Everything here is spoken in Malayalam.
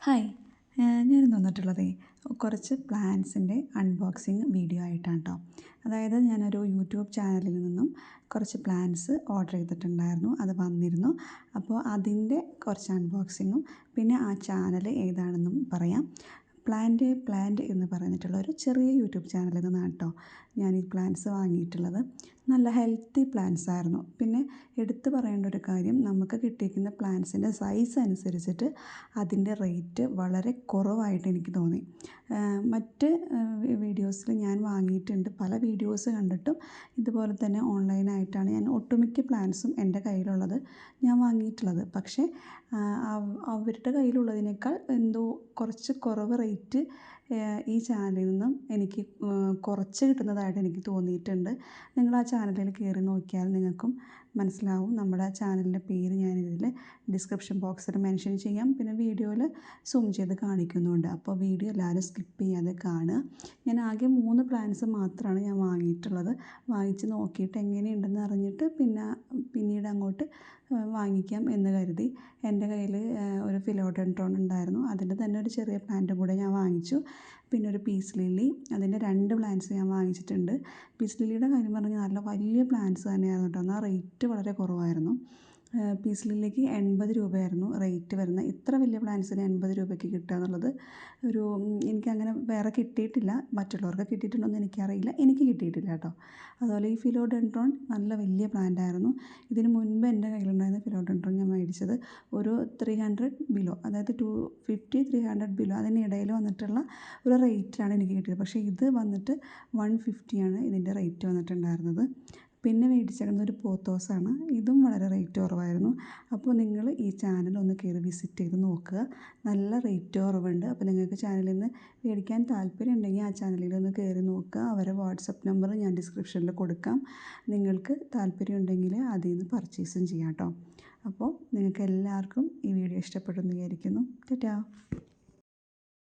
ഹായ് ഞാനിന്ന് വന്നിട്ടുള്ളതേ കുറച്ച് പ്ലാൻസിൻ്റെ അൺബോക്സിങ് വീഡിയോ ആയിട്ടാണ് കേട്ടോ. അതായത് ഞാനൊരു യൂട്യൂബ് ചാനലിൽ നിന്നും കുറച്ച് പ്ലാൻസ് ഓർഡർ ചെയ്തിട്ടുണ്ടായിരുന്നു, അത് വന്നിരുന്നു. അപ്പോൾ അതിൻ്റെ കുറച്ച് അൺബോക്സിങ്ങും പിന്നെ ആ ചാനൽ ഏതാണെന്നും പറയാം. പ്ലാന്റ് എന്ന് പറഞ്ഞിട്ടുള്ള ഒരു ചെറിയ യൂട്യൂബ് ചാനലിൽ നിന്നാണ് കേട്ടോ ഞാൻ ഈ പ്ലാൻസ് വാങ്ങിയിട്ടുള്ളത്. നല്ല ഹെൽത്തി പ്ലാൻസ് ആയിരുന്നു. പിന്നെ എടുത്തു പറയേണ്ട ഒരു കാര്യം, നമുക്ക് കിട്ടിയിരിക്കുന്ന പ്ലാൻസിൻ്റെ സൈസ് അനുസരിച്ചിട്ട് അതിൻ്റെ റേറ്റ് വളരെ കുറവായിട്ട് എനിക്ക് തോന്നി. മറ്റ് വീഡിയോസിൽ ഞാൻ വാങ്ങിയിട്ടുണ്ട്, പല വീഡിയോസ് കണ്ടിട്ടും ഇതുപോലെ തന്നെ ഓൺലൈനായിട്ടാണ് ഞാൻ ഒട്ടുമിക്ക പ്ലാൻസും എൻ്റെ കയ്യിലുള്ളത് ഞാൻ വാങ്ങിയിട്ടുള്ളത്. പക്ഷേ അവരുടെ കയ്യിലുള്ളതിനേക്കാൾ എന്തോ കുറച്ച് കുറവ് റേറ്റ് ഈ ചാനലിൽ നിന്നും എനിക്ക് കുറച്ച് കിട്ടുന്നതായിട്ട് എനിക്ക് തോന്നിയിട്ടുണ്ട്. നിങ്ങൾ ആ ചാനലിൽ കയറി നോക്കിയാൽ നിങ്ങൾക്കും മനസ്സിലാവും. നമ്മുടെ ചാനലിൻ്റെ പേര് ഞാനിതിൽ ഡിസ്ക്രിപ്ഷൻ ബോക്സിൽ മെൻഷൻ ചെയ്യാം, പിന്നെ വീഡിയോയിൽ സൂം ചെയ്ത് കാണിക്കുന്നുണ്ട്. അപ്പോൾ വീഡിയോ എല്ലാവരും സ്കിപ്പ് ചെയ്യാതെ കാണുക. ഞാൻ ആകെ 3 പ്ലാൻസ് മാത്രമാണ് ഞാൻ വാങ്ങിയിട്ടുള്ളത്. വാങ്ങിച്ച് നോക്കിയിട്ട് എങ്ങനെയുണ്ടെന്ന് അറിഞ്ഞിട്ട് പിന്നീട് അങ്ങോട്ട് വാങ്ങിക്കാം എന്ന് കരുതി. എൻ്റെ കയ്യിൽ ഒരു ഫിലോഡെൻഡ്രോൺ ഉണ്ടായിരുന്നു, അതിൻ്റെ തന്നെ ഒരു ചെറിയ പ്ലാന്റും കൂടെ ഞാൻ വാങ്ങിച്ചു. പിന്നെ ഒരു പീസ് ലില്ലി, അതിൻ്റെ 2 പ്ലാന്റ്സ് ഞാൻ വാങ്ങിച്ചിട്ടുണ്ട്. പീസ് ലില്ലിയുടെ കാര്യം പറഞ്ഞാൽ നല്ല വലിയ പ്ലാന്റ്സ് തന്നെയായിരുന്നു കേട്ടോ. എന്നാൽ റേറ്റ് വളരെ കുറവായിരുന്നു. പീസ് ലില്ലിക്ക് 80 രൂപയായിരുന്നു റേറ്റ് വരുന്നത്. ഇത്ര വലിയ പ്ലാന്റ്സിന് 80 രൂപയ്ക്ക് കിട്ടുക എന്നുള്ളത് എനിക്കങ്ങനെ വേറെ കിട്ടിയിട്ടില്ല. മറ്റുള്ളവർക്ക് കിട്ടിയിട്ടുണ്ടോയെന്ന് എനിക്കറിയില്ല, എനിക്ക് കിട്ടിയിട്ടില്ല കേട്ടോ. അതുപോലെ ഈ ഫിലോഡെൻഡ്രോൺ നല്ല വലിയ പ്ലാന്റ് ആയിരുന്നു. ഇതിന് മുൻപ് എൻ്റെ കയ്യിലുണ്ടായിരുന്ന ഫിലോഡെൻഡ്രോൺ ഞാൻ മേടിച്ചത് ഒരു 300 ബിലോ, അതായത് 250 300 ബിലോ, അതിനിടയിൽ വന്നിട്ടുള്ള ഒരു റേറ്റിലാണ് എനിക്ക് കിട്ടിയത്. പക്ഷേ ഇത് വന്നിട്ട് 150 ഇതിൻ്റെ റേറ്റ് വന്നിട്ടുണ്ടായിരുന്നത്. പിന്നെ മേടിച്ചേക്കുന്നത് ഒരു പോത്തോസാണ്, ഇതും വളരെ റേറ്റ് കുറവായിരുന്നു. അപ്പോൾ നിങ്ങൾ ഈ ചാനൽ ഒന്ന് കയറി വിസിറ്റ് ചെയ്ത് നോക്കുക, നല്ല റേറ്റ് കുറവുണ്ട്. അപ്പോൾ നിങ്ങൾക്ക് ചാനലിൽ നിന്ന് മേടിക്കാൻ താല്പര്യം ഉണ്ടെങ്കിൽ ആ ചാനലിൽ ഒന്ന് കയറി നോക്കുക. അവരെ വാട്സപ്പ് നമ്പർ ഞാൻ ഡിസ്ക്രിപ്ഷനിൽ കൊടുക്കാം. നിങ്ങൾക്ക് താല്പര്യം ഉണ്ടെങ്കിൽ അതിൽ നിന്ന് പർച്ചേസും ചെയ്യാം കേട്ടോ. അപ്പോൾ നിങ്ങൾക്ക് എല്ലാവർക്കും ഈ വീഡിയോ ഇഷ്ടപ്പെട്ടെന്ന് വിചാരിക്കുന്നു. ടാറ്റാ.